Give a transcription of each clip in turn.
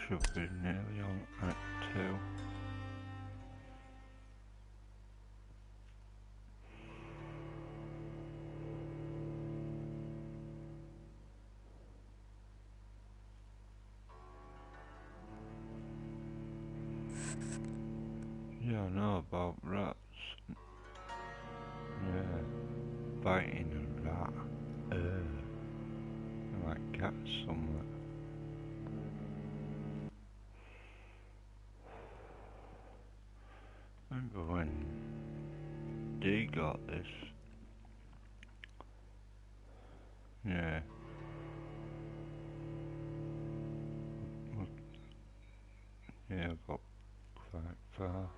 should be nearly on at 2. Yeah, I know about rats. Yeah, biting a rat. I might catch somewhere. Remember when D got this? Yeah. Yeah, I got quite far.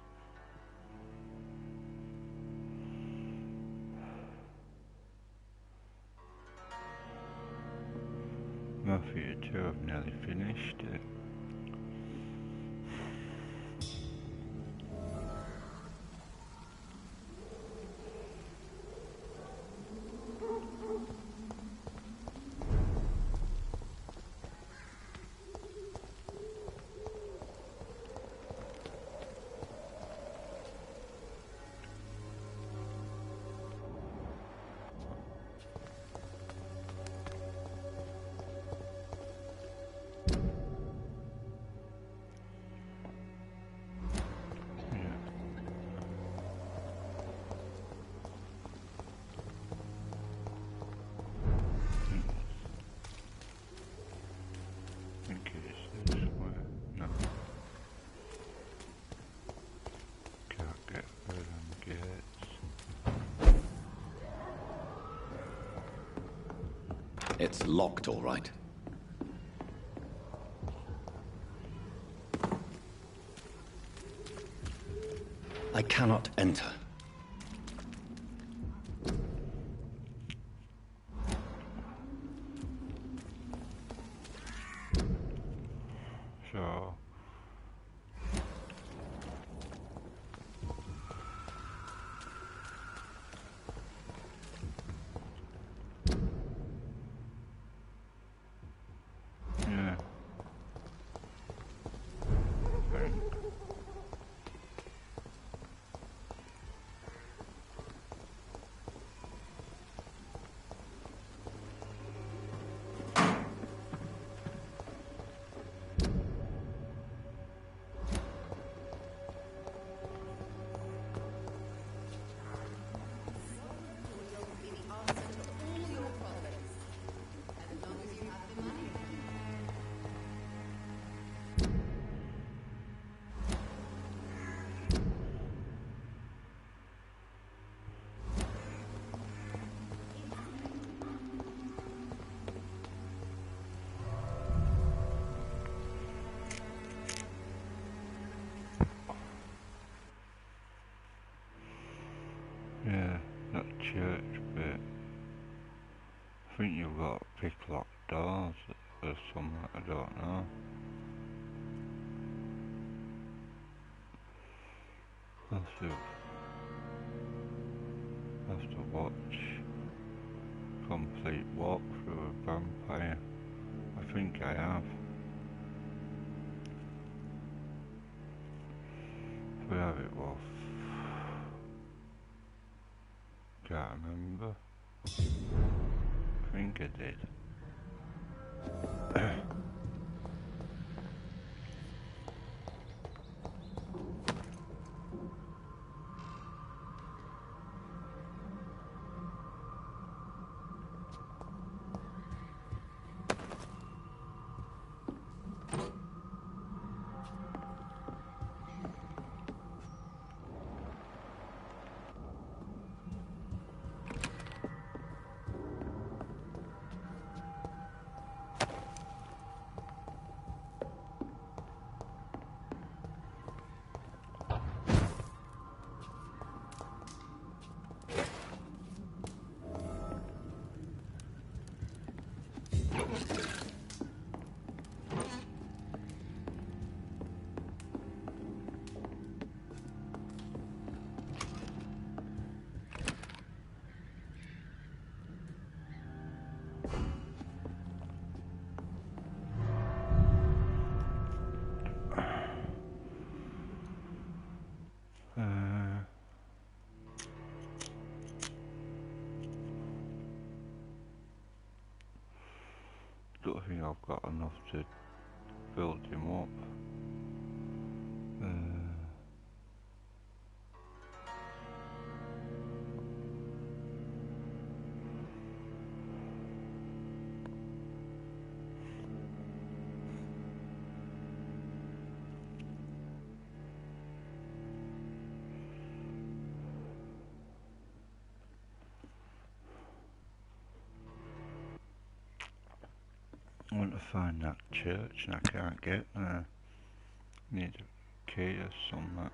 Mafia 2, I've nearly finished it. It's locked, all right. I cannot enter. So yeah. Yeah, that church bit. I think you've got to pick locked doors or something, I don't know. Have to watch complete walkthrough of Vampire. I think I have. Where it was. Can't remember. I think I did. I've got enough to build him up. I want to find that church and I can't get there. Need a key or something.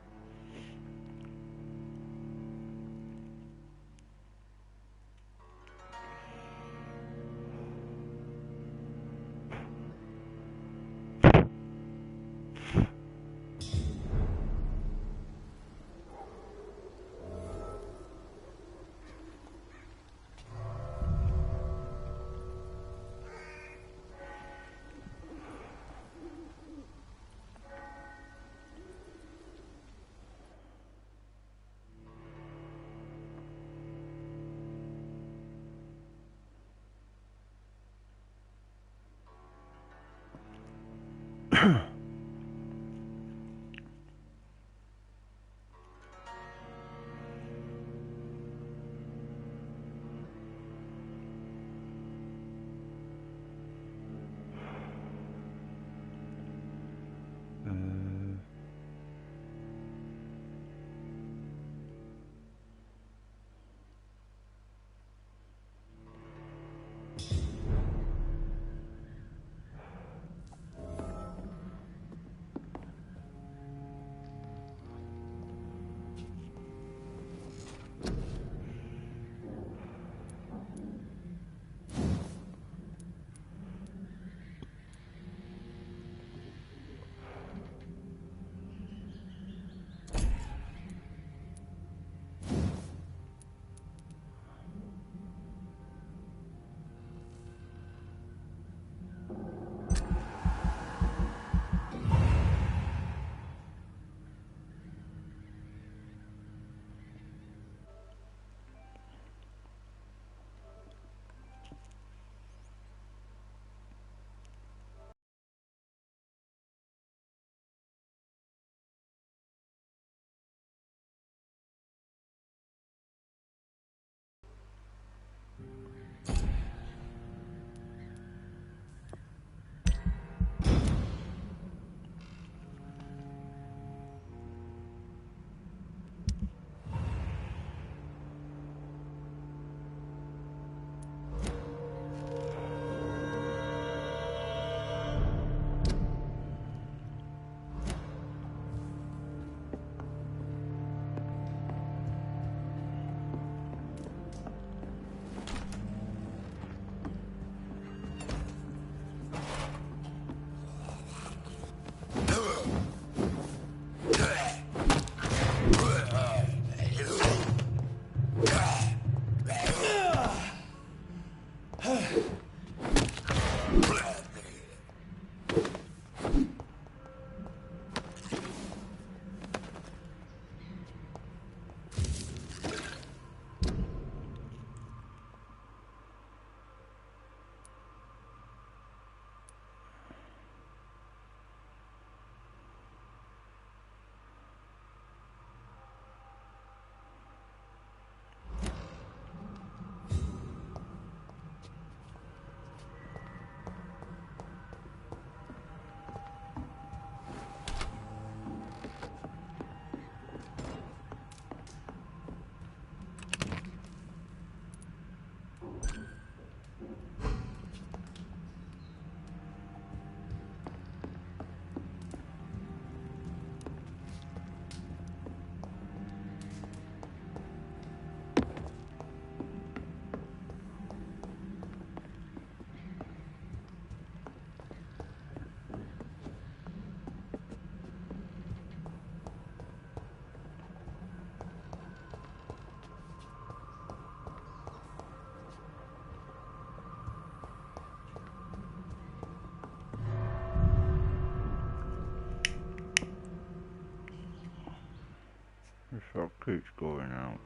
The shot keeps going out.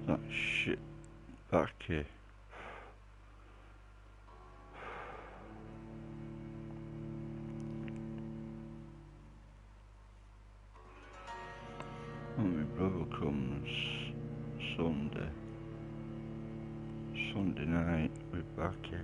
That shit back here. brother comes Sunday. Sunday night with Becky.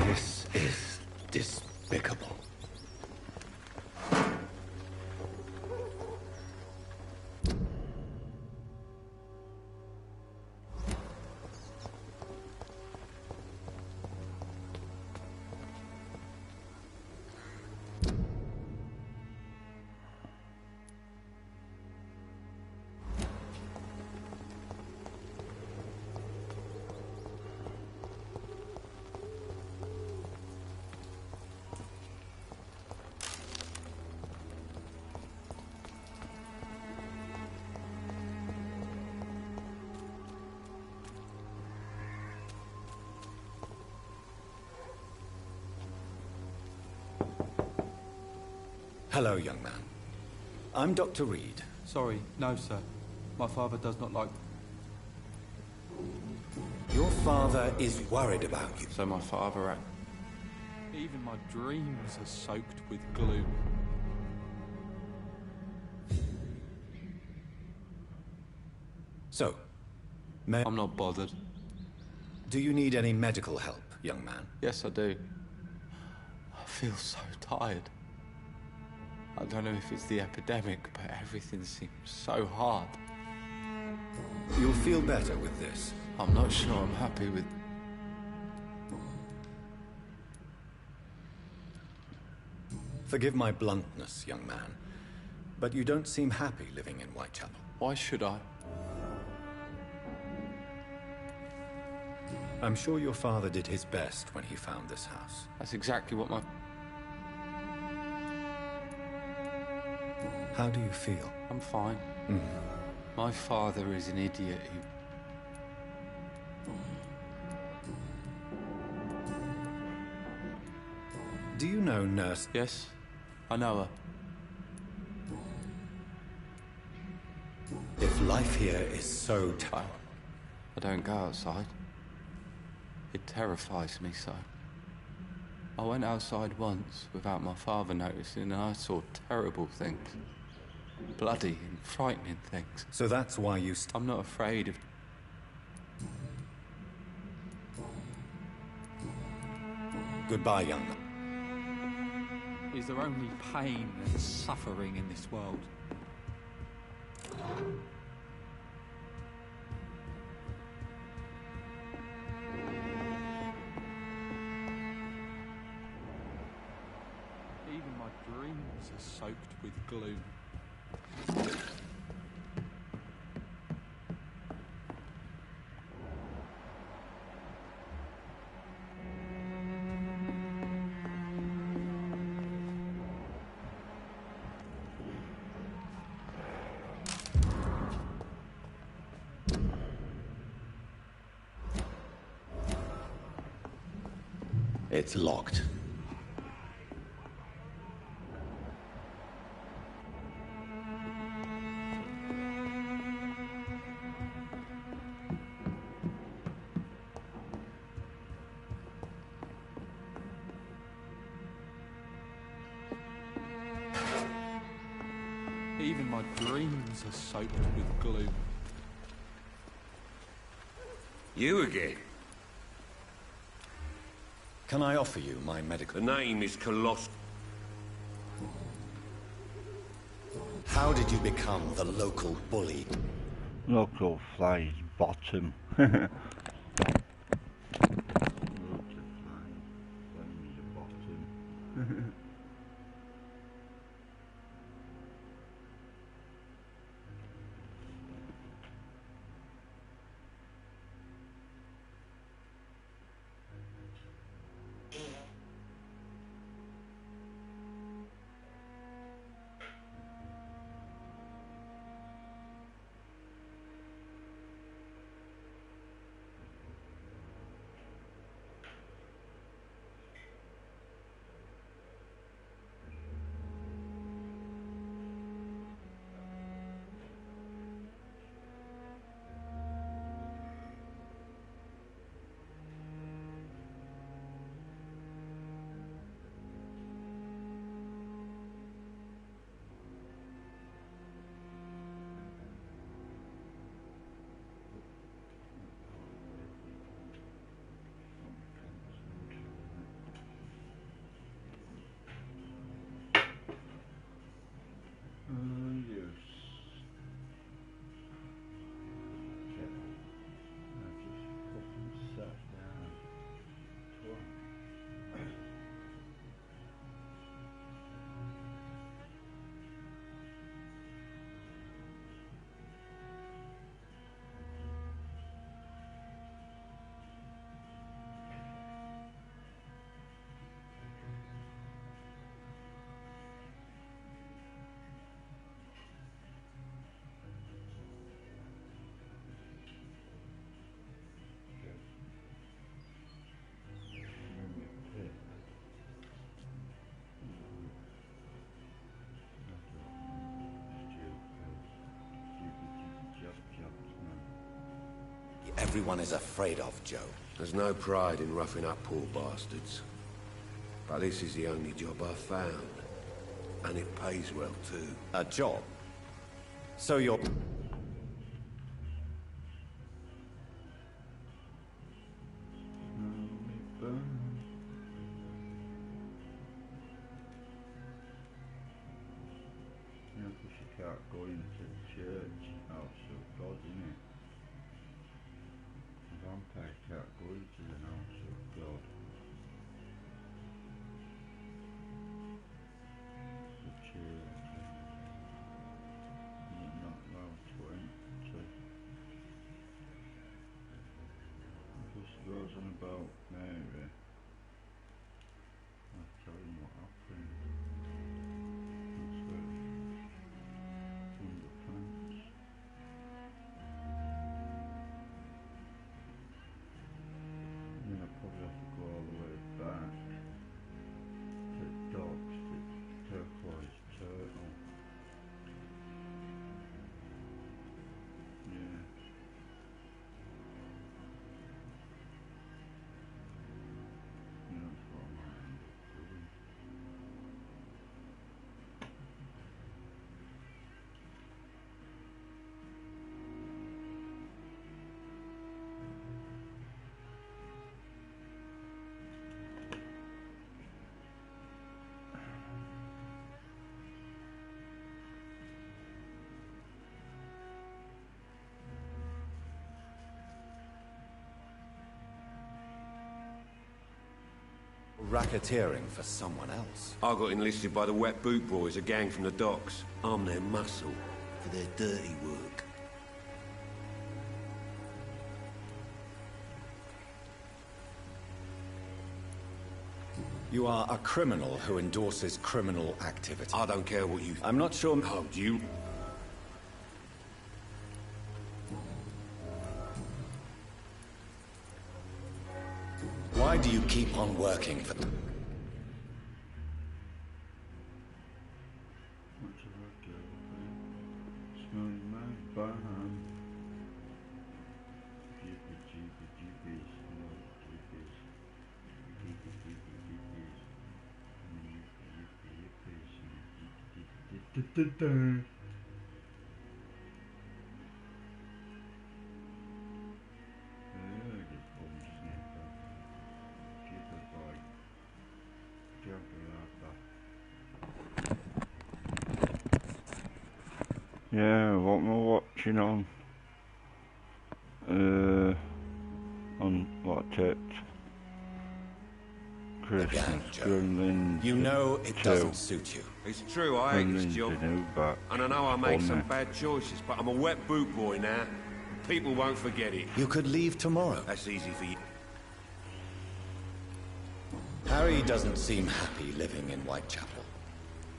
This is despicable. Hello, young man. I'm Dr. Reed. Sorry, no, sir. My father does not like... Your father is worried about you. So my father... Even my dreams are soaked with gloom. So, I'm not bothered. do you need any medical help, young man? Yes, I do. I feel so tired. I don't know if it's the epidemic, but everything seems so hard. You'll feel better with this. I'm not sure I'm happy with... Forgive my bluntness, young man, but you don't seem happy living in Whitechapel. Why should I? I'm sure your father did his best when he found this house. That's exactly what my... How do you feel? I'm fine. My father is an idiot who... Do you know Nurse... Yes, I know her. If life here is so I don't go outside. It terrifies me so. I went outside once without my father noticing and I saw terrible things. Bloody and frightening things. So that's why you... I'm not afraid of... Goodbye, young man. Is there only pain and suffering in this world? Even my dreams are soaked with gloom. It's locked. my dreams are soaked with gloom. You again? Can I offer you my medical... The name is Colossal. How did you become the local bully? Local flies bottom. Bottom. Everyone is afraid of, Joe. There's no pride in roughing up poor bastards. But this is the only job I've found. And it pays well, too. A job? So you're... Can't go into the church, house of God, innit? A vampire can't go into the house of God. The church. You're not allowed to enter. It just goes on about Mary. I'll tell you what happened. racketeering for someone else. I got enlisted by the Wet Boot Boys, a gang from the docks. I'm their muscle for their dirty work. You are a criminal who endorses criminal activity. I don't care what you... I'm not sure... Oh, do you... Why do you keep on working for them? Yeah, what am I watching on? On what I tipped? Christmas, Again, Joe. Gremlins. You know it 2. doesn't suit you. It's true, I hate this Gremlins job. the new back. And I know I made some Funny. bad choices, but I'm a wet boot boy now. People won't forget it. You could leave tomorrow. That's easy for you. Harry doesn't seem happy living in Whitechapel.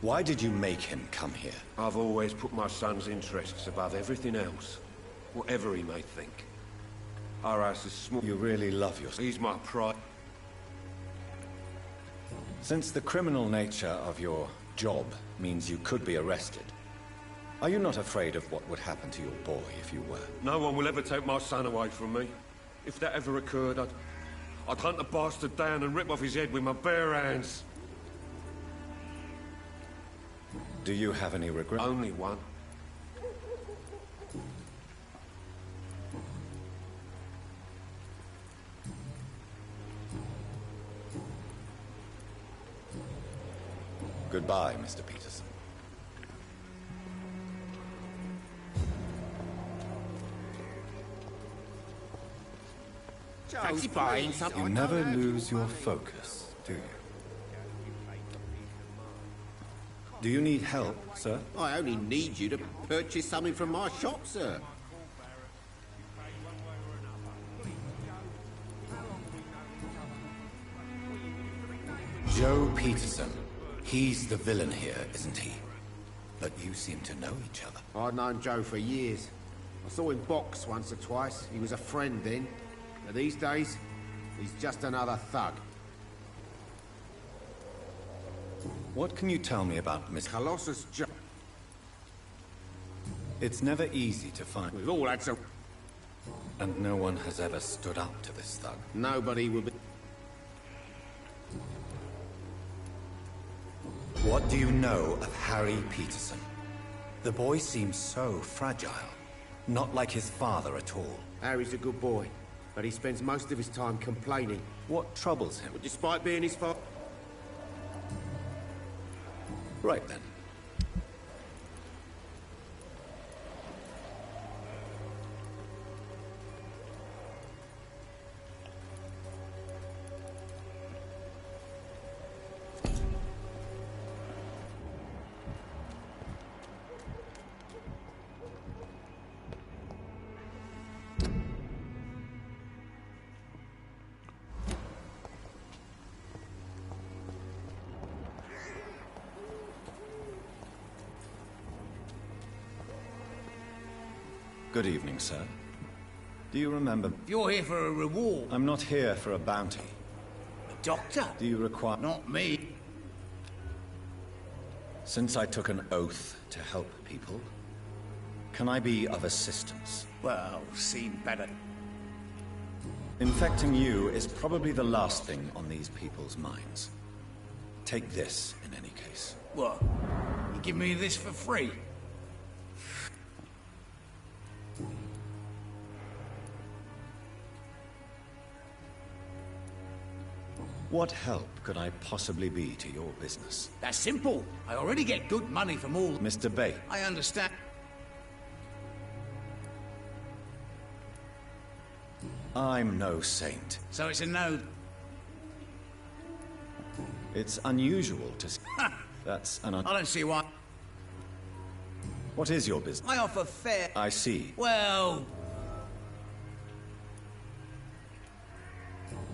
Why did you make him come here? I've always put my son's interests above everything else, whatever he may think. Our house is small. You really love your son. He's my pride. Since the criminal nature of your job means you could be arrested, are you not afraid of what would happen to your boy if you were? No one will ever take my son away from me. If that ever occurred, I'd hunt the bastard down and rip off his head with my bare hands. Do you have any regret? Only one. Goodbye, Mr. Peterson. Fancy buying something? You never lose your focus, do you? Do you need help, sir? I only need you to purchase something from my shop, sir. Joe Peterson. He's the villain here, isn't he? But you seem to know each other. I've known Joe for years. I saw him box once or twice. He was a friend then. But these days, he's just another thug. What can you tell me about Miss... Colossus Joe. It's never easy to find... We've all had some... And no one has ever stood up to this thug. Nobody will be... What do you know of Harry Peterson? The boy seems so fragile. Not like his father at all. Harry's a good boy, but he spends most of his time complaining. What troubles him? But despite being his father... Right then. Good evening, sir. Do you remember... You're here for a reward. I'm not here for a bounty. A doctor? Do you require... Not me. Since I took an oath to help people, can I be of assistance? Well, seen better. Infecting you is probably the last thing on these people's minds. Take this, in any case. What? You give me this for free? What help could I possibly be to your business? That's simple. I already get good money from all... Mr. Bay, I understand. I'm no saint. So it's a no. It's unusual to... That's an... I don't see why. What is your business? I offer fair... I see. Well...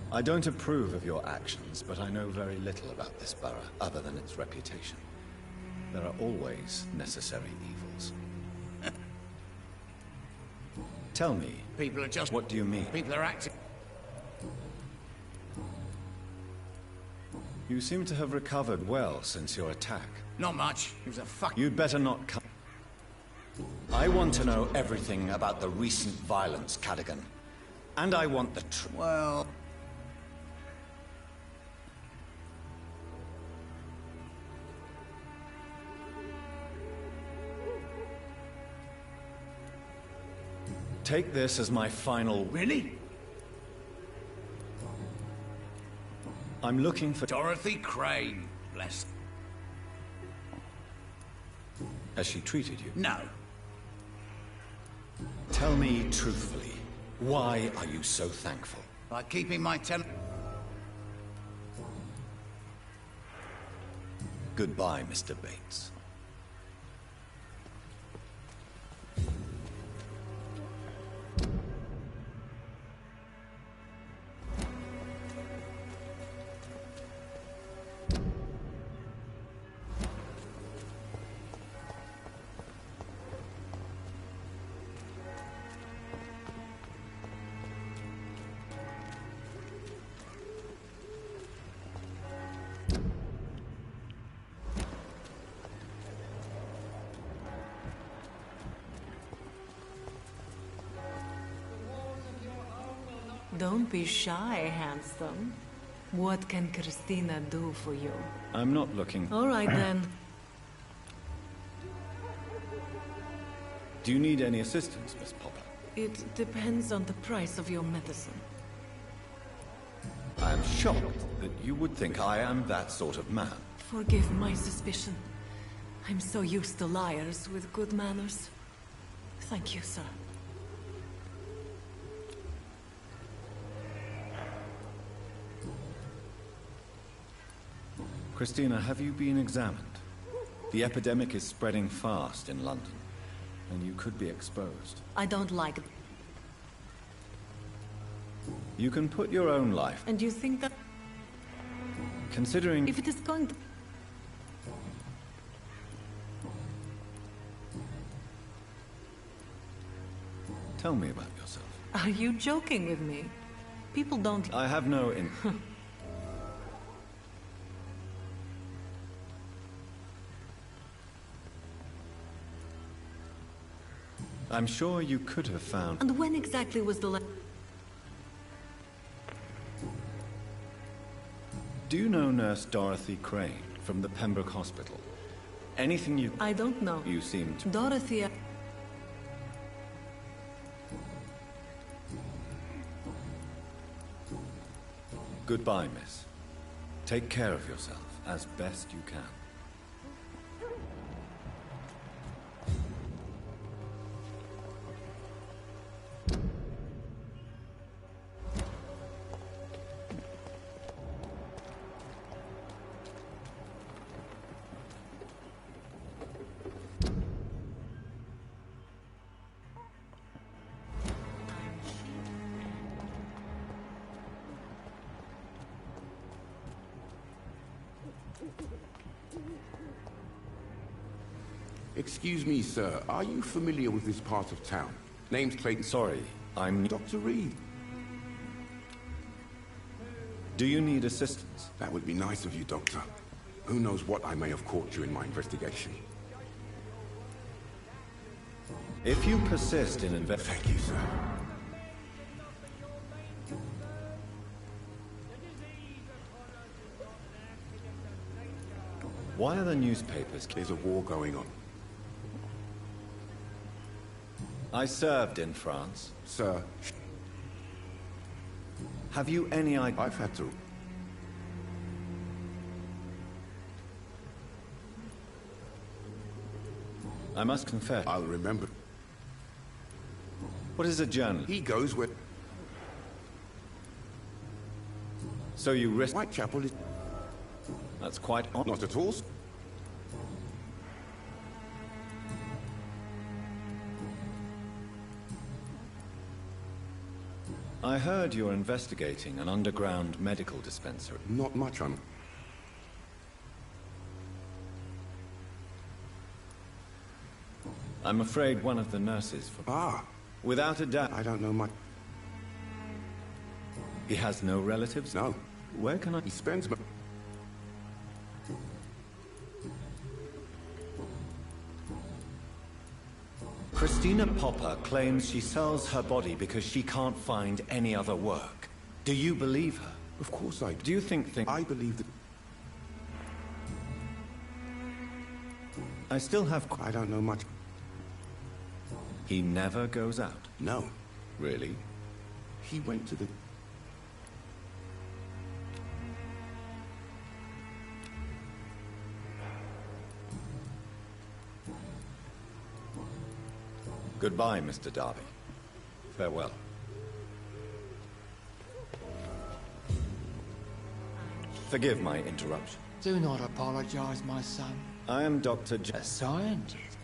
I don't approve of your actions, but I know very little about this borough, other than its reputation. There are always necessary evils. Tell me, People are just... what do you mean? People are acting... You seem to have recovered well since your attack. Not much. It was a fuck... You'd better not come. I want to know everything about the recent violence, Cadogan. And I want the truth. Well... Take this as my final... Really? I'm looking for... Dorothy Crane. Bless... Has she treated you? No. Tell me truthfully, why are you so thankful? By keeping my Goodbye, Mr. Bates. Don't be shy, handsome. What can Christina do for you? I'm not looking... All right, then. Do you need any assistance, Miss Popper? It depends on the price of your medicine. I am shocked that you would think I am that sort of man. Forgive my suspicion. I'm so used to liars with good manners. Thank you, sir. Christina, have you been examined? The epidemic is spreading fast in London, and you could be exposed. I don't like it. You can put your own life... And you think that... Considering... If it is going to... Tell me about yourself. Are you joking with me? People don't... I have no... I'm sure you could have found... And when exactly was the Do you know Nurse Dorothy Crane from the Pembroke Hospital? Anything you... I don't know. You seem to... Dorothy... Goodbye, miss. Take care of yourself as best you can. Excuse me, sir. Are you familiar with this part of town? Name's Clayton. Sorry, I'm... Dr. Reed. Do you need assistance? That would be nice of you, Doctor. Who knows what I may have caught you in my investigation. If you persist in Thank you, sir. Why are the newspapers... There's a war going on. I served in France. Sir, Have you any idea... I've had to... I must confess... I'll remember. What is a journalist? He goes where... So you risk... Whitechapel is... That's quite on... Not at all. I heard you're investigating an underground medical dispensary. Not much on... I'm afraid one of the nurses from... Ah, Without a doubt... I don't know much. He has no relatives? No. Where can I... He spends... Christina Popper claims she sells her body because she can't find any other work. Do you believe her? Of course I do. Do you think... I believe that... I still have... I don't know much. He never goes out. No. Really? He went to the... Goodbye, Mr. Darby. Farewell. Forgive my interruption. Do not apologize, my son. I am Dr. A scientist.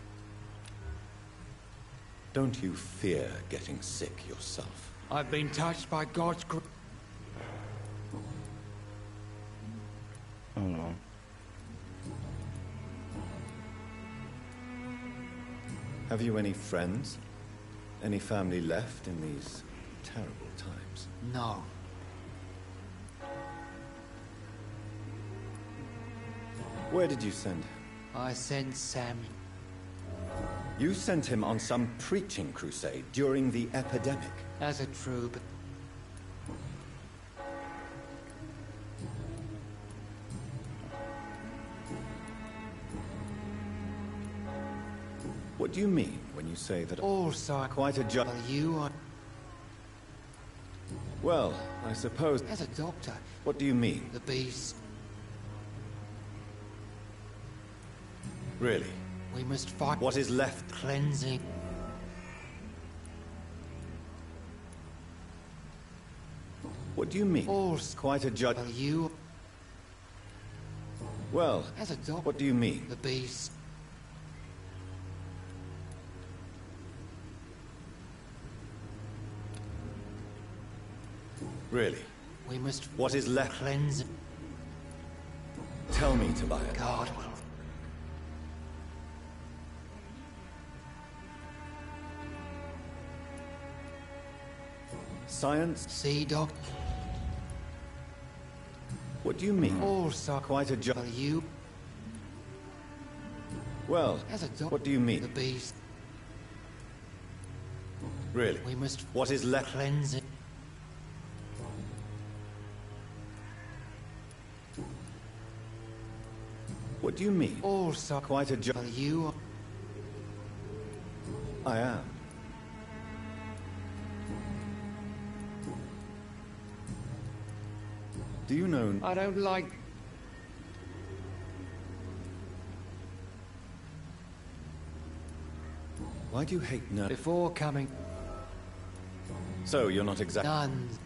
Don't you fear getting sick yourself? I've been touched by God's grace. Hold on. Have you any friends? Any family left in these terrible times? No. Where did you send him? I sent Sam. You sent him on some preaching crusade during the epidemic. That's a true, but What do you mean when you say that? also Quite a job. well, you are Well, I suppose. as a doctor. What do you mean? The beast. Really? We must fight. What is left? Cleansing. What do you mean? Also, Quite a judge. well, you Well, as a doctor. what do you mean? The beast. Really? We must What is left? cleanse. Tell me, Tobias. God will. Science? See, doctor. What do you mean? Also, Quite a judge. well, you Well, as a doctor. what do you The mean? beast. Really? We must What is left? cleanse it. What do you mean? Also, Quite a judge. well, you are. I am. Do you know? I don't like. Why do you hate nerds? Before coming, So you're not exact. nuns.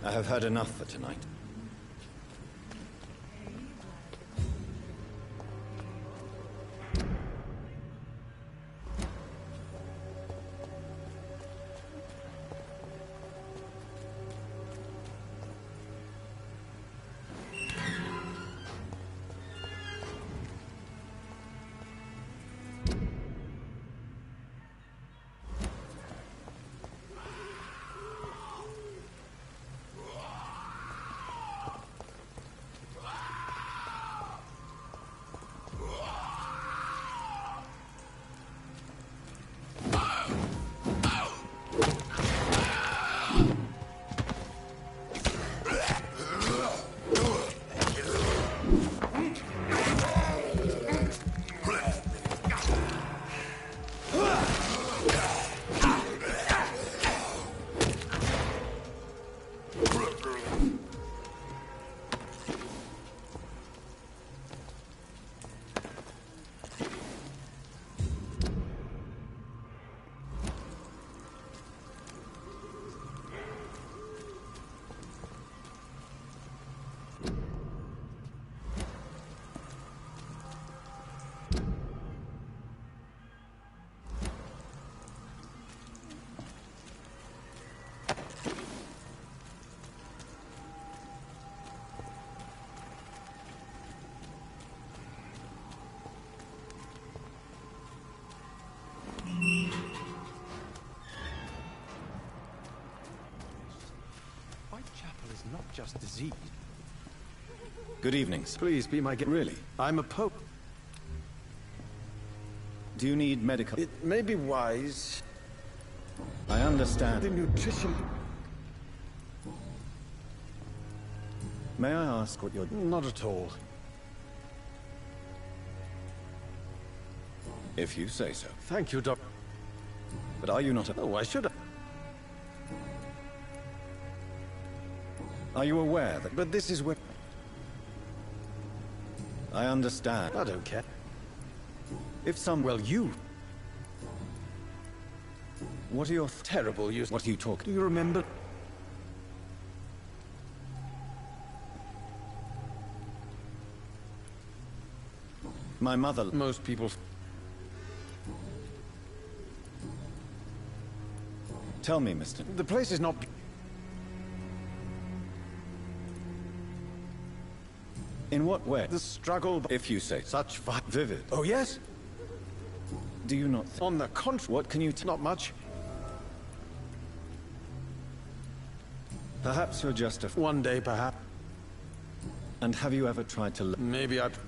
I have heard enough for tonight. Whitechapel is not just disease. Good evening, sir. Please be my guest. Really? I'm a pope. Do you need medical? It may be wise. I understand. The nutrition. May I ask what you're... Not at all. If you say so. Thank you, Doc. But are you not a... Oh, why should I? Are you aware that... But this is where... I understand. I don't care. If some... Well, you... What are your terrible use? What are you talking? Do you remember? My mother. Most people. Tell me, mister. The place is not. In what way? The struggle. If you say such vivid. Oh yes. Do you not? On the contrary. What can you? Not much. Perhaps you're just a. One day, perhaps. And have you ever tried to? Maybe I've.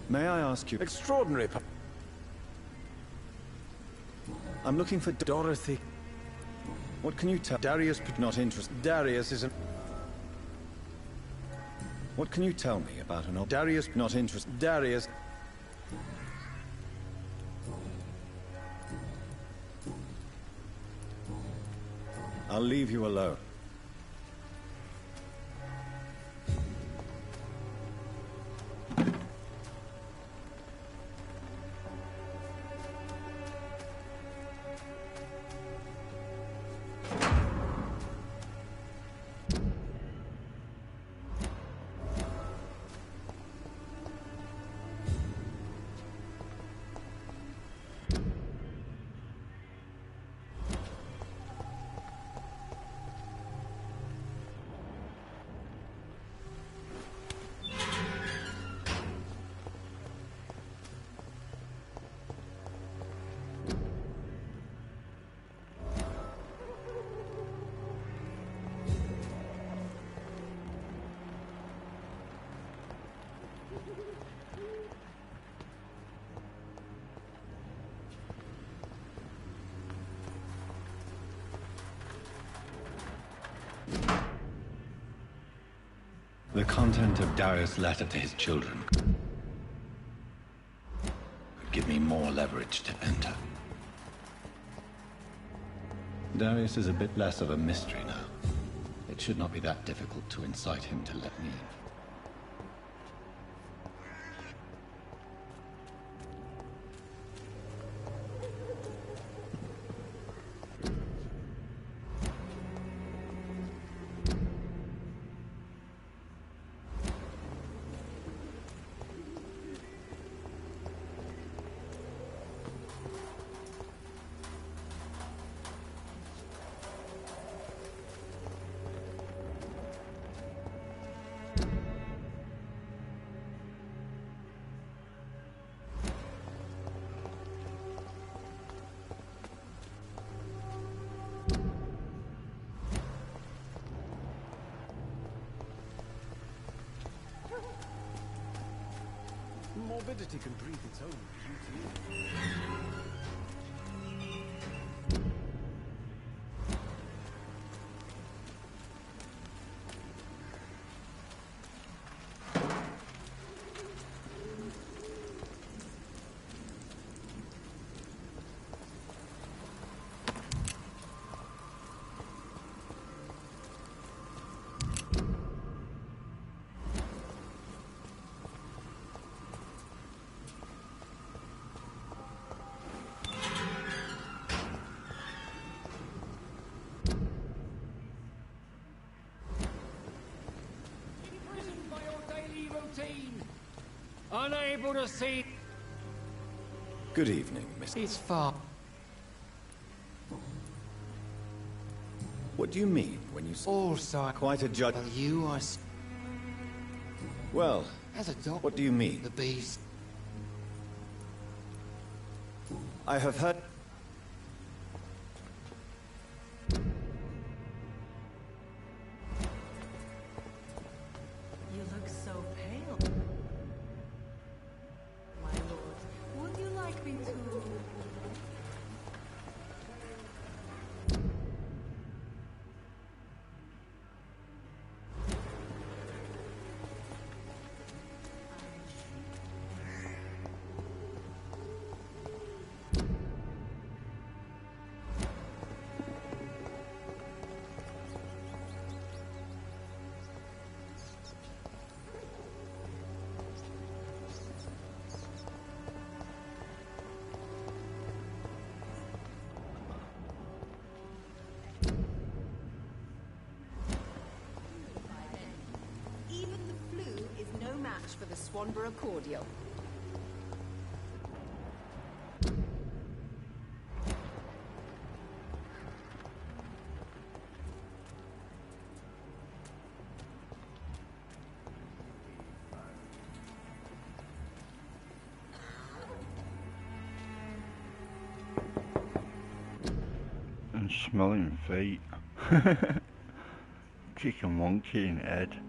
May I ask you? Extraordinary. I'm looking for Dorothy. What can you tell? Darius, not interested. Darius isn't. What can you tell me about an old Darius? Not interested. Darius. I'll leave you alone. The content of Darius' letter to his children could give me more leverage to enter. Darius is a bit less of a mystery now. It should not be that difficult to incite him to let me in. Morbidity can breathe its own beauty. Unable to see. Good evening, Miss. It's far. What do you mean when you say Also, quite a judge? You are. Well, As a dog. what do you mean? The beast. I have heard. You look so pale. My lord, would you like me to... Swanborough cordial. And smelling feet. Chicken monkey in head.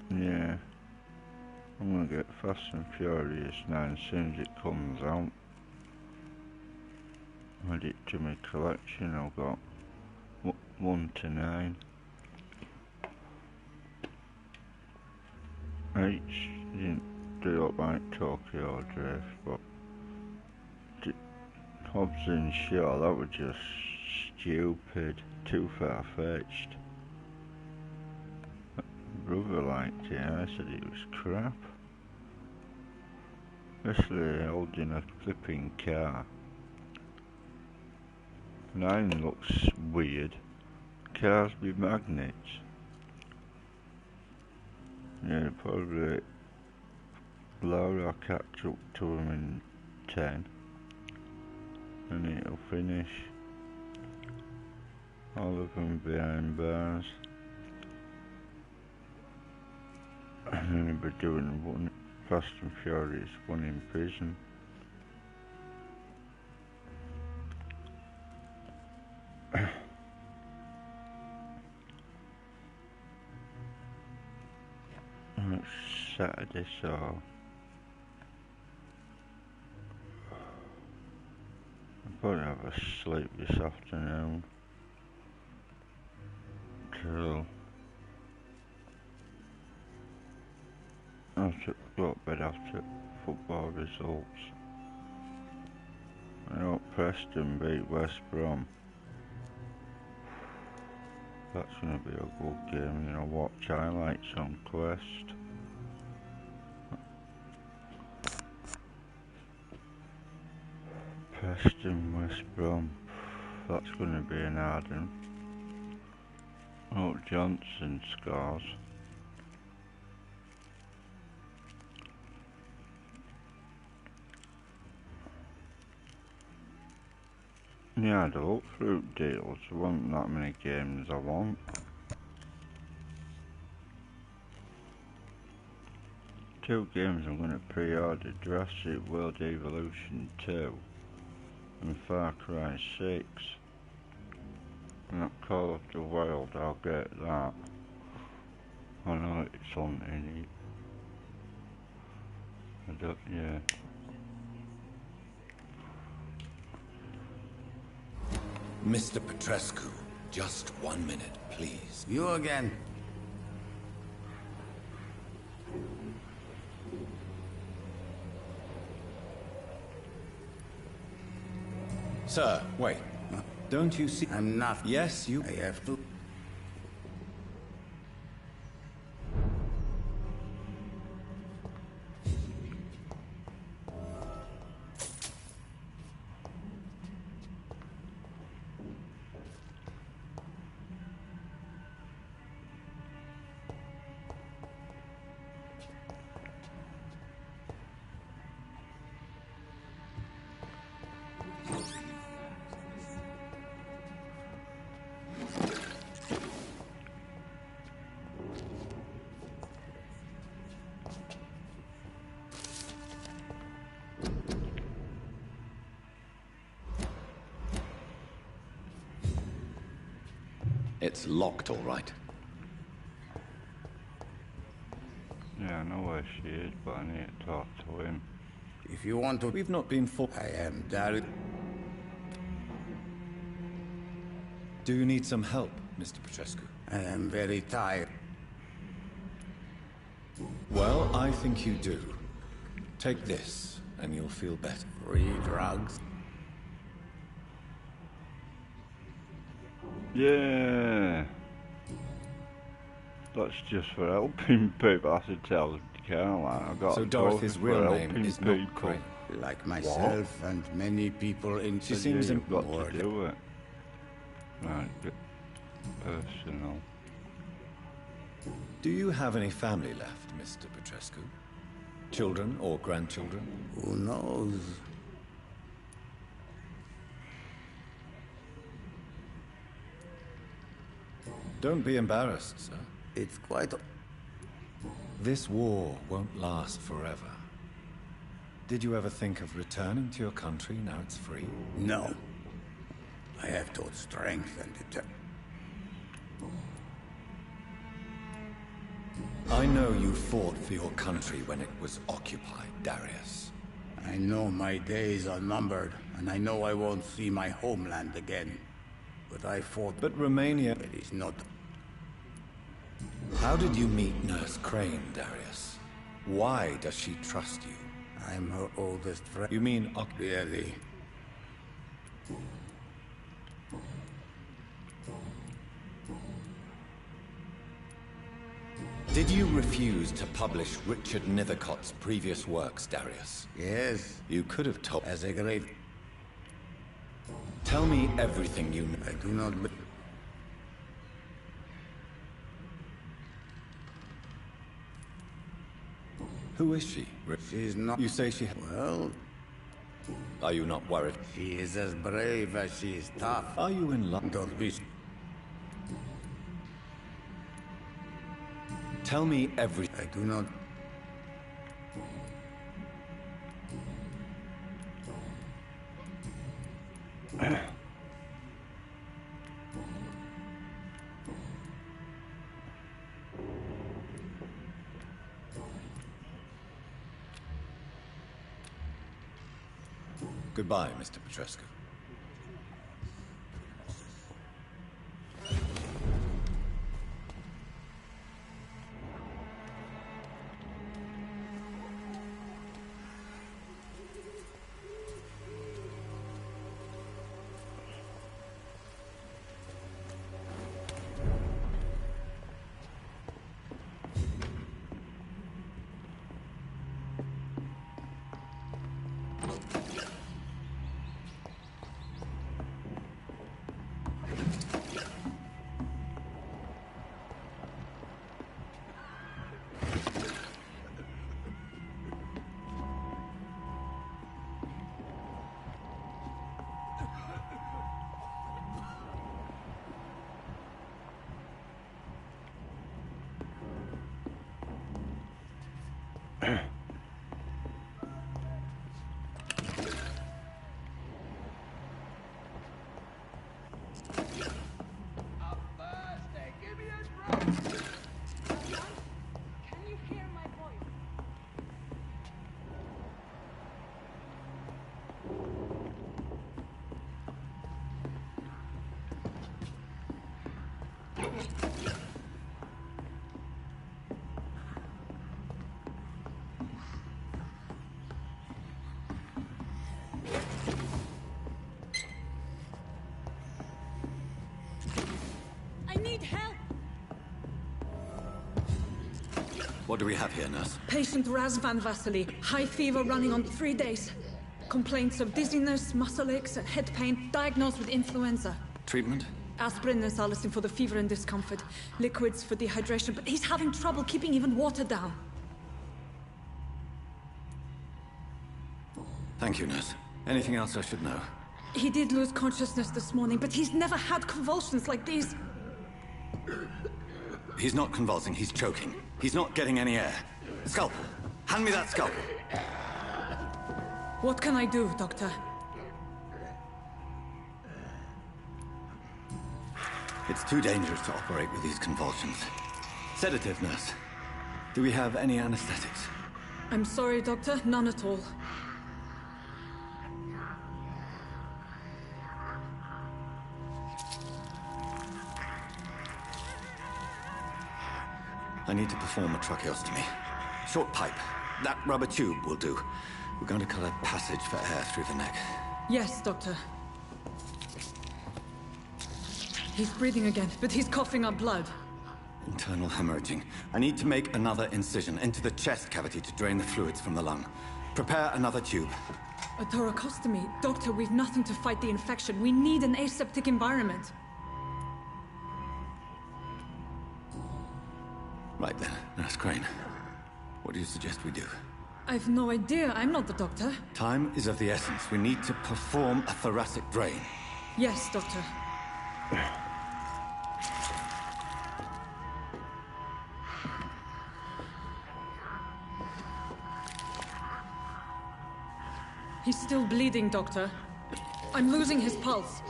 Yeah, I'm gonna get Fast and Furious now as soon as it comes out. Add it to my collection. I've got 1 to 9. H didn't do up like Tokyo Drift, but Hobbs and Shaw, that was just stupid, too far-fetched. Brother liked it, I said it was crap. Especially holding a flipping car. 9 looks weird. Cars with magnets. Yeah, probably Laura catch up to them in 10. And it'll finish. All of them behind bars. And then he'll be doing one Fast and Furious, one in prison. It's Saturday, so I'll probably have a sleep this afternoon till I have to go to bed after football results. I hope Preston beat West Brom. That's going to be a good game, you know, watch highlights on Quest. Preston, West Brom, that's going to be an hard one. Hope Johnson scores. Yeah, the look fruit deals, there weren't that many games I want. Two games I'm going to pre-order, Jurassic World Evolution 2 and Far Cry 6. And that Call of the Wild, I'll get that. I know it's on in it. I don't, yeah. Mr. Petrescu, just 1 minute, please. You again. Sir, wait. Don't you see? I'm not. Yes, you... I have to. It's locked, all right. Yeah, I know where she is, but I need to talk to him. If you want to... We've not been for... I am Daryl. Do you need some help, Mr. Petrescu? I am very tired. Well, I think you do. Take this, and you'll feel better. Free drugs. Yeah. That's just for helping people. I should tell Carl that. I got So a Dorothy's trophy for real name helping is people. not Crane. Like myself and many people in She seems You've got bored. to do it. Right, bit personal. Do you have any family left, Mr. Petrescu? Children or grandchildren? Who knows? Don't be embarrassed, sir. It's quite... This war won't last forever. Did you ever think of returning to your country now it's free? No. I have taught strength and determination. I know you fought for your country when it was occupied, Darius. I know my days are numbered, and I know I won't see my homeland again. But I fought... But Romania... It is not... How did you meet Nurse Crane, Darius? Why does she trust you? I'm her oldest friend. You mean... Really? Did you refuse to publish Richard Nethercott's previous works, Darius? Yes. You could have told... As a great... Tell me everything you know. I do not... Who is she? She's not... You say she... Well... Are you not worried? She is as brave as she is tough. Are you in love? Don't be... Tell me everything. I do not... Goodbye, Mr. Petrescu. What do we have here, nurse? Patient Raz van Vasily. High fever running on 3 days. Complaints of dizziness, muscle aches, and head pain. Diagnosed with influenza. Treatment? Aspirin and salicin for the fever and discomfort. Liquids for dehydration, but he's having trouble keeping even water down. Thank you, nurse. Anything else I should know? He did lose consciousness this morning, but he's never had convulsions like these. He's not convulsing, he's choking. He's not getting any air. Scalpel! Hand me that scalpel! What can I do, Doctor? It's too dangerous to operate with these convulsions. Sedative, nurse. Do we have any anesthetics? I'm sorry, Doctor. None at all. I need to perform a tracheostomy. Short pipe. That rubber tube will do. We're going to cut a passage for air through the neck. Yes, Doctor. He's breathing again, but he's coughing up blood. Internal hemorrhaging. I need to make another incision into the chest cavity to drain the fluids from the lung. Prepare another tube. A thoracostomy. Doctor, we've nothing to fight the infection. We need an aseptic environment. Right then, Nurse Crane. What do you suggest we do? I've no idea. I'm not the doctor. Time is of the essence. We need to perform a thoracic drain. Yes, Doctor. He's still bleeding, Doctor. I'm losing his pulse.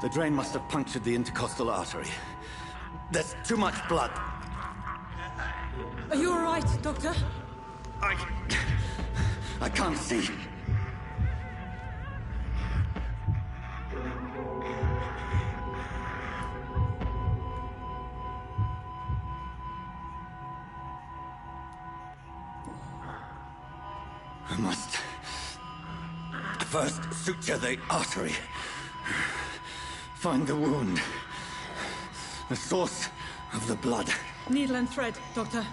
The drain must have punctured the intercostal artery. There's too much blood. Are you all right, Doctor? I can't see. I must first suture the artery. Find the wound. The source of the blood. Needle and thread, Doctor.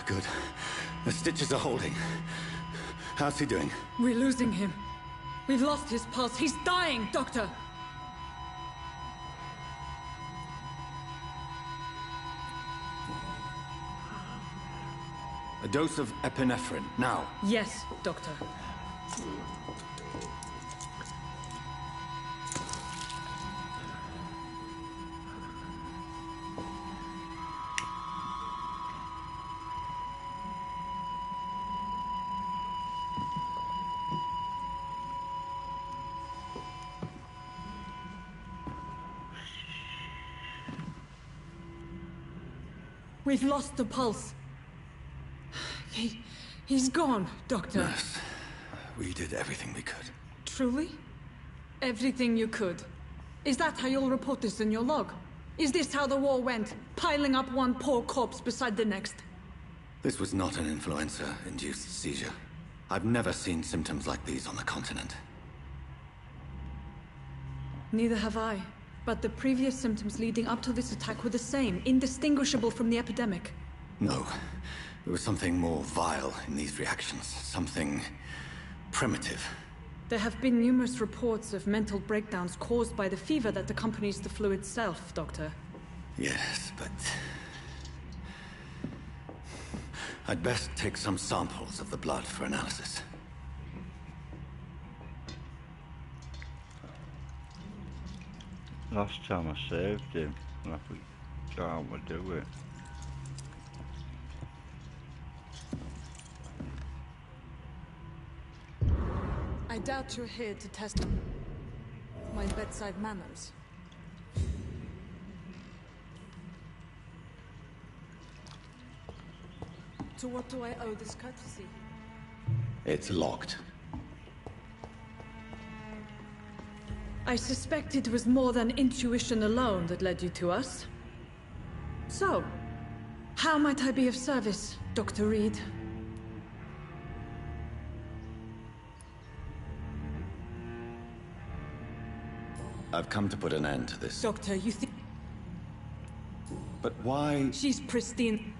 Good. The stitches are holding. How's he doing? We're losing him. We've lost his pulse. He's dying, Doctor! A dose of epinephrine, now. Yes, Doctor. We've lost the pulse. He's gone, Doctor. Nurse, we did everything we could. Truly? Everything you could? Is that how you'll report this in your log? Is this how the war went? Piling up one poor corpse beside the next? This was not an influenza-induced seizure. I've never seen symptoms like these on the continent. Neither have I. But the previous symptoms leading up to this attack were the same, indistinguishable from the epidemic. No. There was something more vile in these reactions. Something primitive. There have been numerous reports of mental breakdowns caused by the fever that accompanies the flu itself, Doctor. Yes, but... I'd best take some samples of the blood for analysis. Last time I saved him, and I forgot how to do it. I doubt you're here to test my bedside manners. To what do I owe this courtesy? It's locked. I suspect it was more than intuition alone that led you to us. So, how might I be of service, Dr. Reed? I've come to put an end to this. Doctor, you think... But why... She's pristine.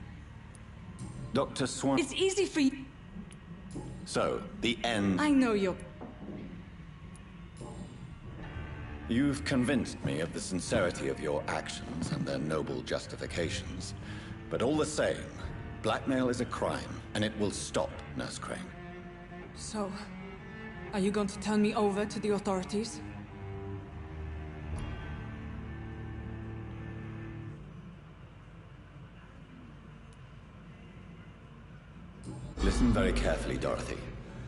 Dr. Swan... It's easy for you... So, the end... I know you're... You've convinced me of the sincerity of your actions and their noble justifications. But all the same, blackmail is a crime, and it will stop, Nurse Crane. So, are you going to turn me over to the authorities? Listen very carefully, Dorothy.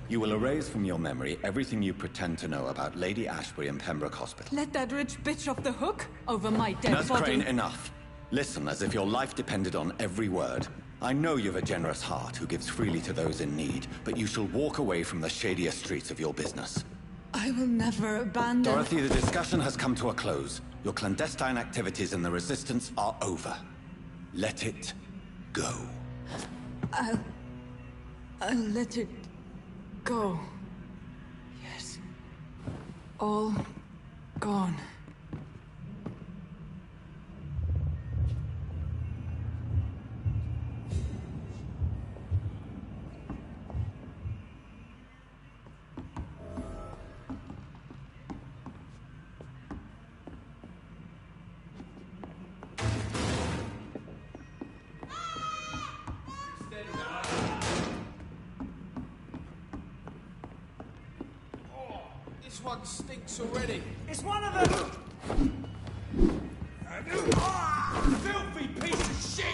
You will erase from your memory everything you pretend to know about Lady Ashbury and Pembroke Hospital. Let that rich bitch off the hook over my dead Nurse body. Crane, enough. Listen as if your life depended on every word. I know you've a generous heart who gives freely to those in need, but you shall walk away from the shadier streets of your business. I will never abandon... Dorothy, the discussion has come to a close. Your clandestine activities in the Resistance are over. Let it go. I'll let it go. Yes. All gone. one stinks already. It's one of them! Filthy piece of shit!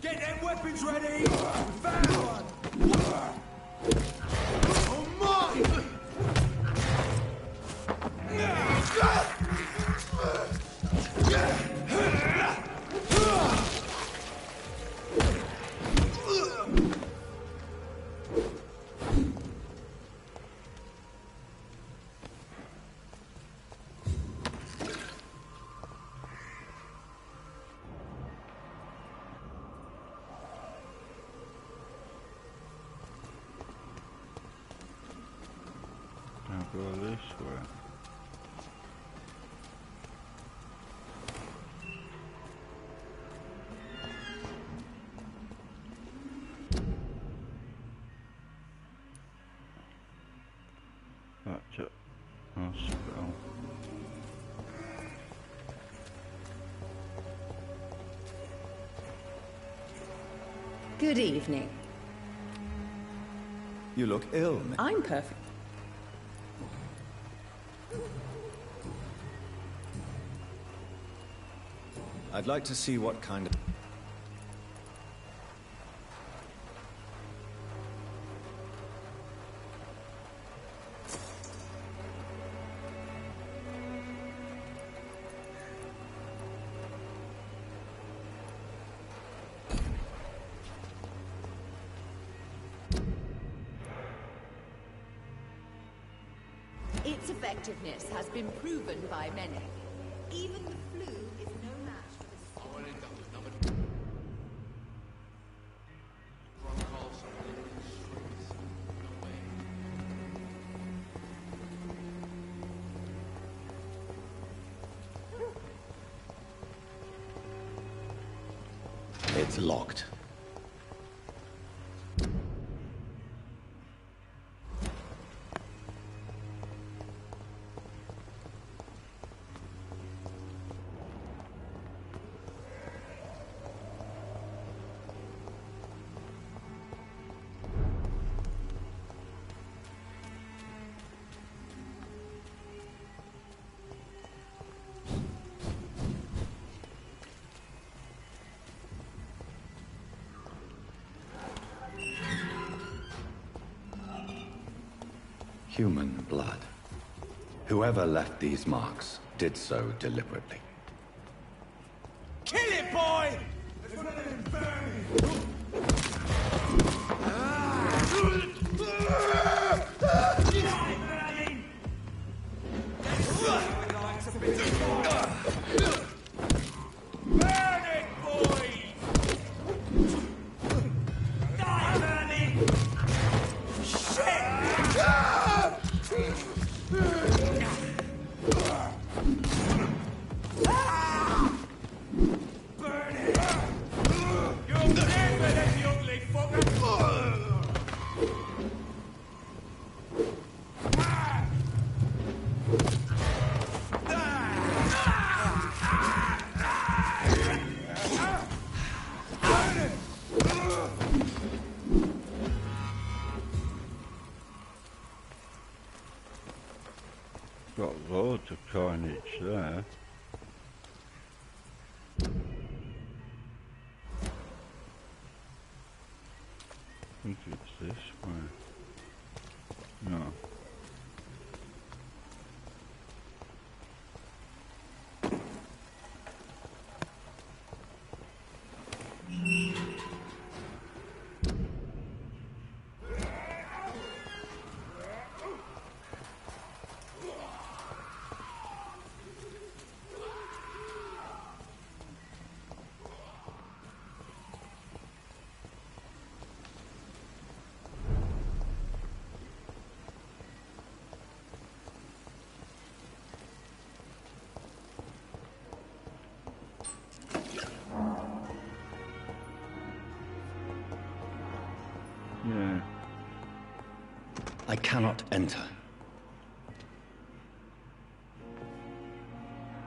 Get them weapons ready! Found one! Oh my! I'll go this way. Back to hospital. Good evening. You look ill. I'm perfect. I'd like to see what kind of... Its effectiveness has been proven by many. Even the flu is no match for the... It's locked. Human blood. Whoever left these marks did so deliberately. Kill it, boy! There's one of them burning! Burn it, boy! Die, burning! Burn it! You're dead, you ugly fucker! Got loads of carnage there. I think it's this way. No. I cannot enter.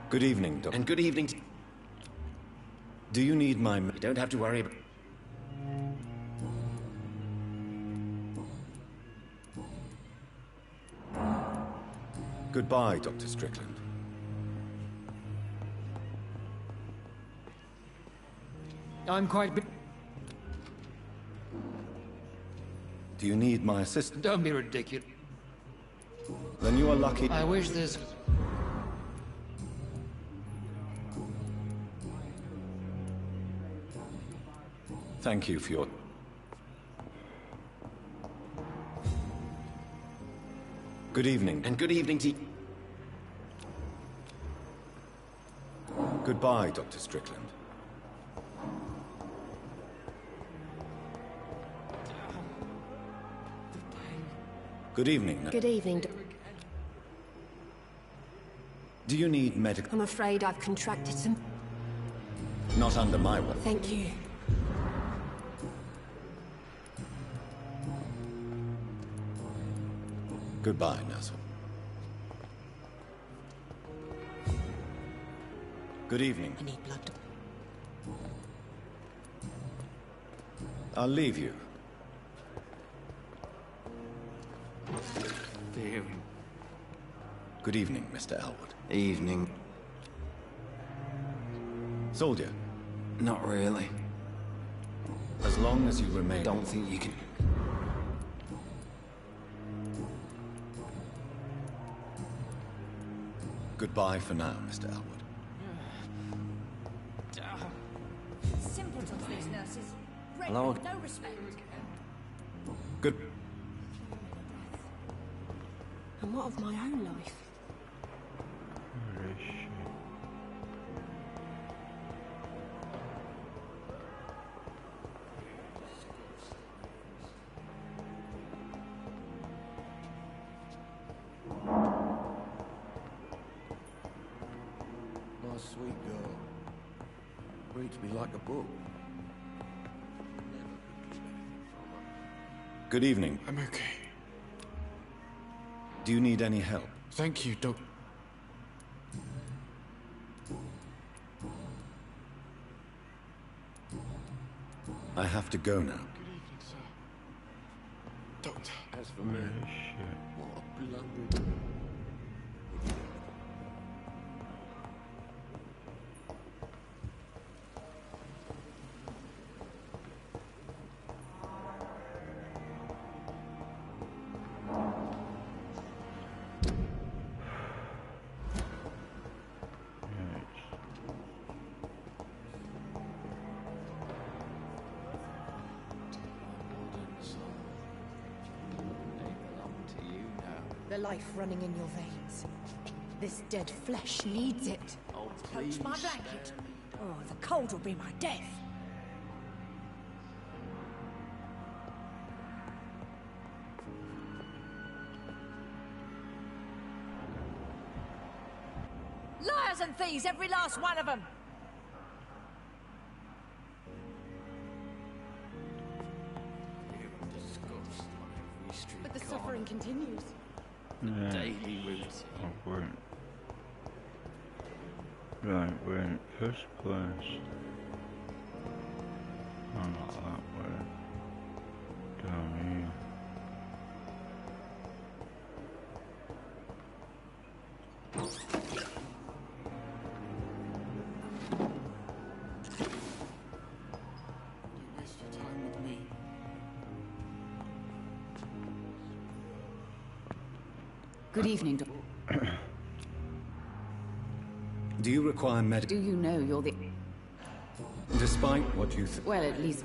Good evening, Doctor. And good evening. Do you need my... You don't have to worry about... Goodbye, Dr. Strickland. I'm quite... Do you need my assistance? Don't be ridiculous. Then you are lucky. I wish this... Thank you for your... Good evening. And good evening to you. Goodbye, Dr. Strickland. Good evening. Good evening. Do you need medical... I'm afraid I've contracted some... Not under my watch. Thank you. Goodbye, Nurse. Good evening. I need blood. I'll leave you. Good evening, Mr. Elwood. Evening. Soldier. Not really. As long as you remain... Don't think you can... Goodbye for now, Mr. Elwood. Simpletons, these nurses. Hello? No respect. Good... And what of my own life? Where is she? My sweet girl. Reads me like a book. Good evening. I'm okay. Do you need any help? Thank you, Doc. I have to go now. Good evening, sir. Doctor. As for me, Where is she? what a blundering... The life running in your veins. This dead flesh needs it. Oh, Poach my blanket. Oh, the cold will be my death. Liars and thieves, every last one of them! But the suffering continues. Yeah, Daily route. I won't. Right, we're in first place. Oh, not that way. Down here. Don't waste your time with me. Good evening, Doctor. Do you require medical... Do you know you're the... Despite what you think... Well, at least...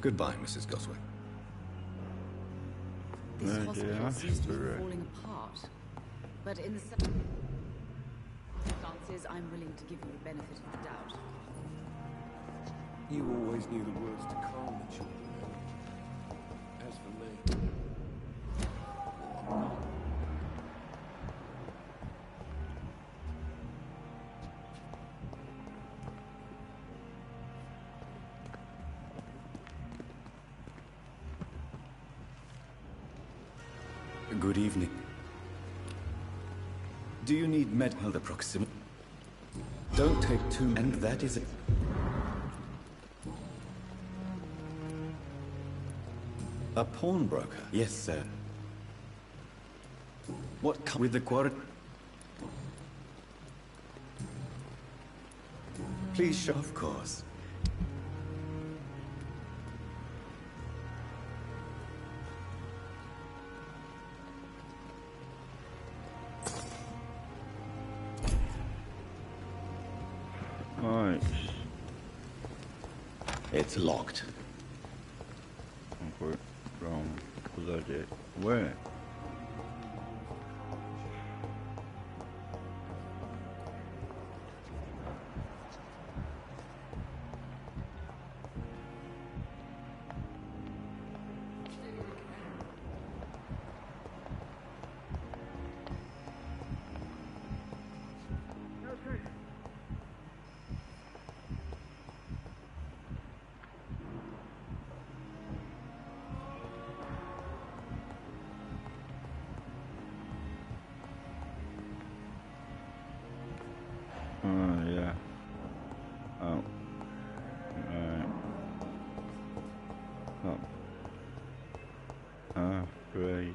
Goodbye, Mrs. Goswick. This No, hospital dear, seems to be correct. falling apart. But in the circumstances, I'm willing to give you the benefit of the doubt. You always knew the words to calm the children. As for me, what a Good evening. Do you need medical proximity? Don't take too... And that is it. A pawnbroker? Yes, sir. What comes with the quarry? Please show, of course. Right. It's locked. I'm going wrong. Bloody. Where? Oh, yeah. Oh. Right. Oh. Ah, great.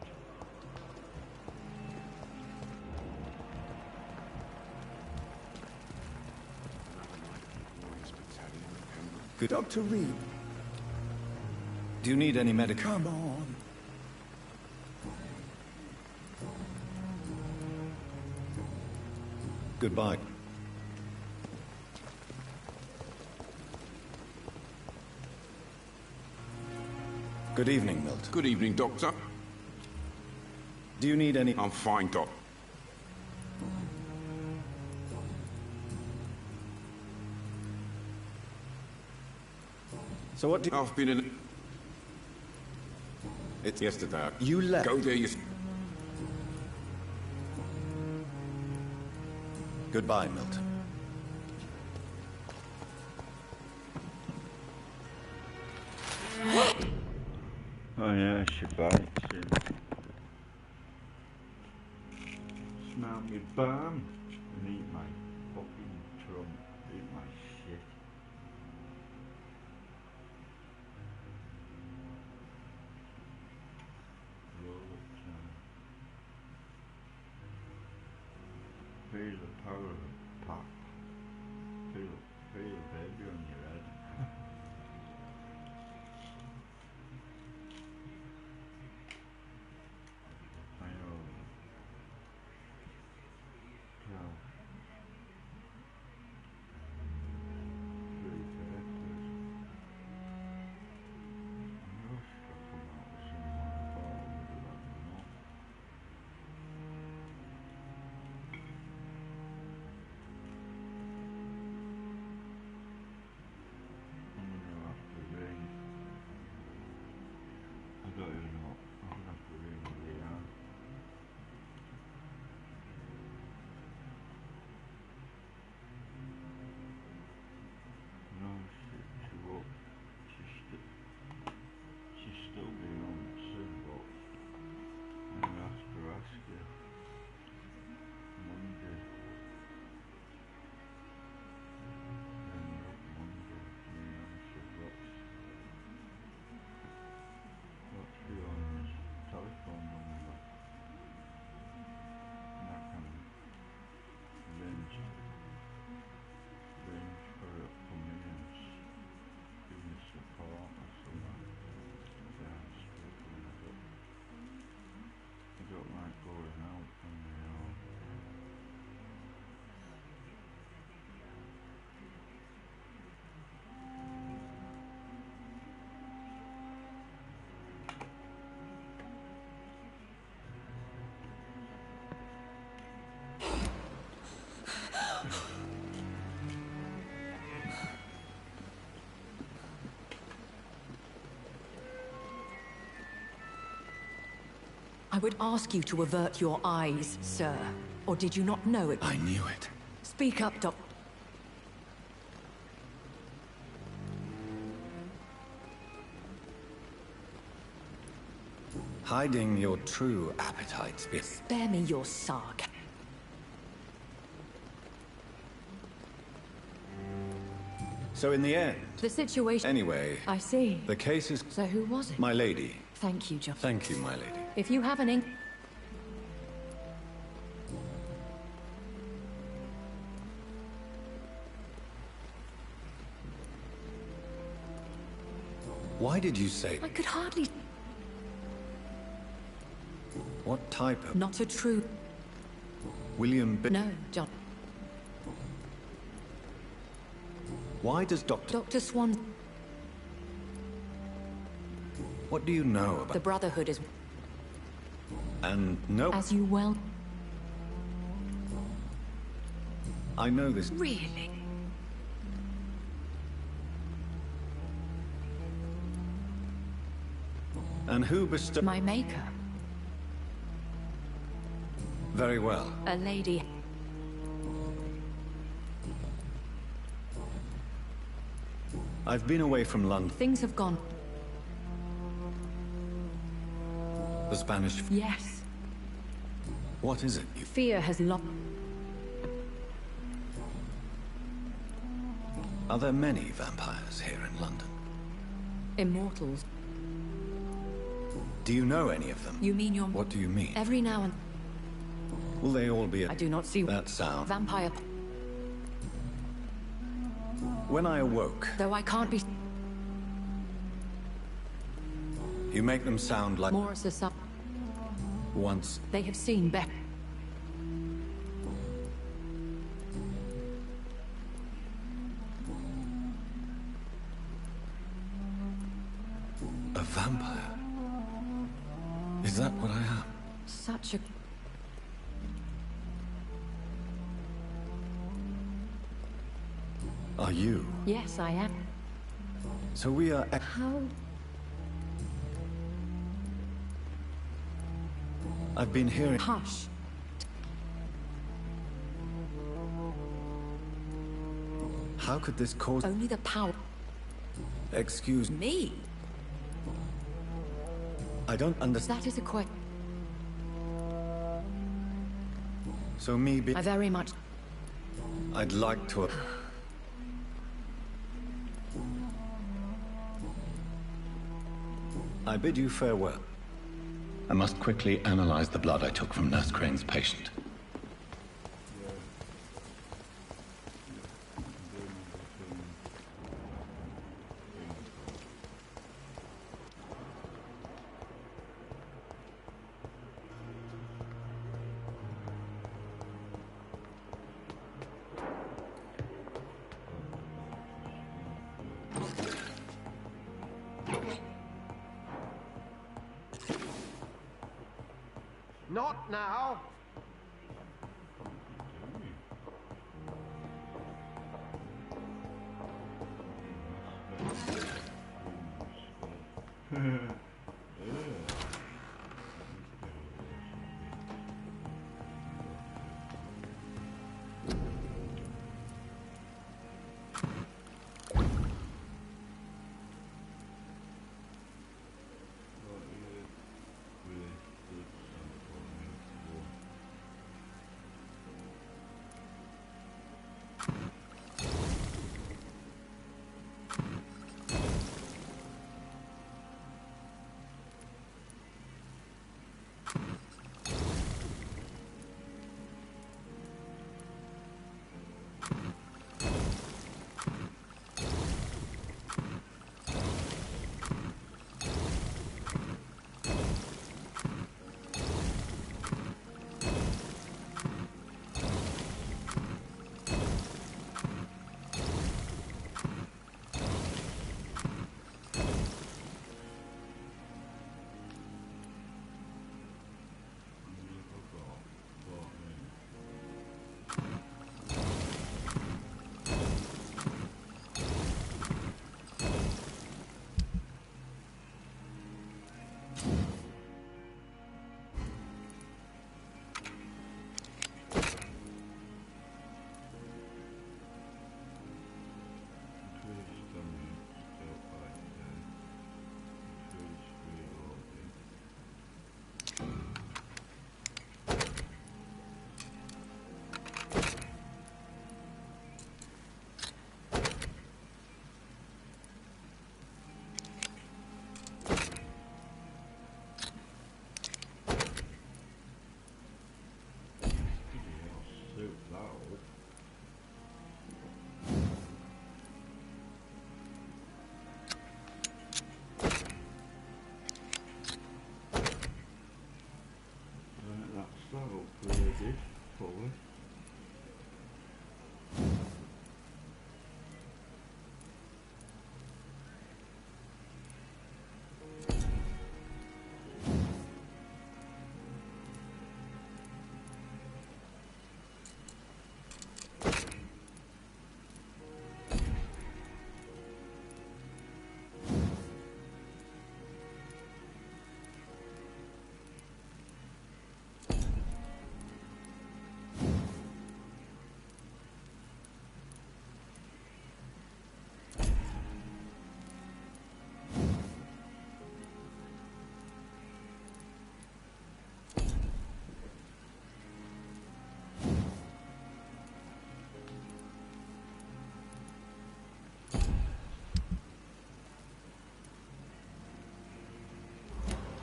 Good. Dr. Reed. Do you need any medical? Come on. Goodbye. Good evening, Milton. Good evening, Doctor. Do you need any... I'm fine, Doc. So what do you... I've been in... It's yesterday. You left. Go there, you... Goodbye, Milton. Oh yeah, she bites him. Smell me bum and eat my fucking trunk, eat my shit. Roll it down. Feel the power of a pop. Feel the baby on your head. I don't even know. I'm gonna have to ring Leon. No, she won't. She's still being on the soon, but I'm gonna have to ask her Monday. What's the on telephone number? And I can arrange for her to come in and give me support or something. Yeah, I'm struggling a bit. I don't like going out on my own. I would ask you to avert your eyes, sir. Or did you not know it? I knew it. Speak up, Doc. Hiding your true appetites. Spare me your sark. So in the end... The situation... Anyway... I see. The case is... So who was it? My lady. Thank you, John. Thank you, my lady. If you have an ink... Why did you say... I could hardly... What type of... Not a true... William No, John. Why does Dr. Swan... What do you know about... The Brotherhood is... And no... As you well... I know this... Really? And who bestowed... My maker. Very well. A lady. I've been away from London. Things have gone... The Spanish... Yes. What is it you... Fear has lost... Are there many vampires here in London? Immortals. Do you know any of them? You mean your... What do you mean? Every now and... Will they all be... I do not see... That sound. Vampire... When I awoke... Though I can't be... You make them sound like... More as a sub... Once... They have seen Beck. A vampire? Is that what I am? Such a... Are you? Yes, I am. So we are... How... I've been hearing... Hush. How could this cause... Only the power... Excuse me. Me? I don't understand. That is a question. So me be... I very much... I'd like to... I bid you farewell. I must quickly analyze the blood I took from Nurse Crane's patient. Not now!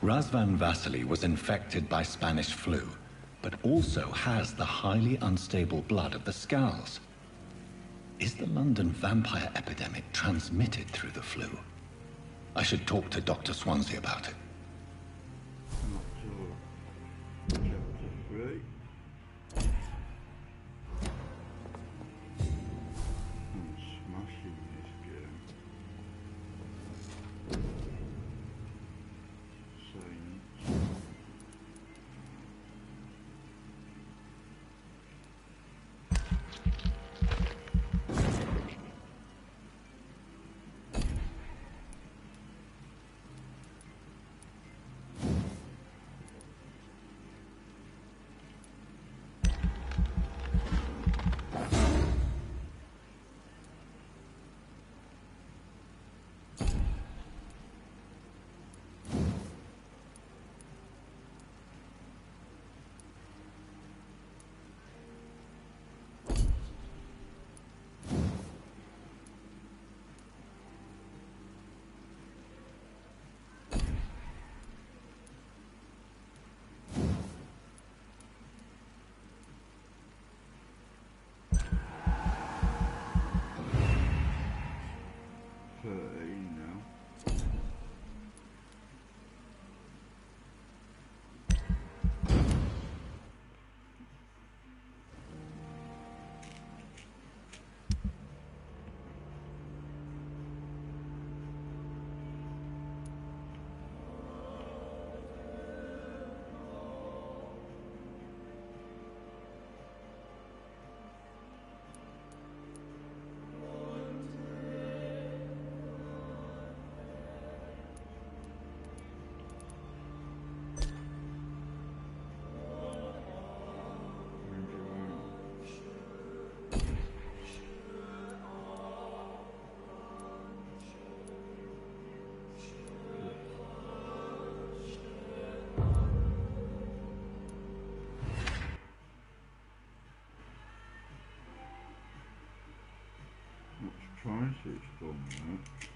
Razvan Vasily was infected by Spanish flu, but also has the highly unstable blood of the Scows. Is the London vampire epidemic transmitted through the flu? I should talk to Dr. Swansea about it. Let's try and see it's done that.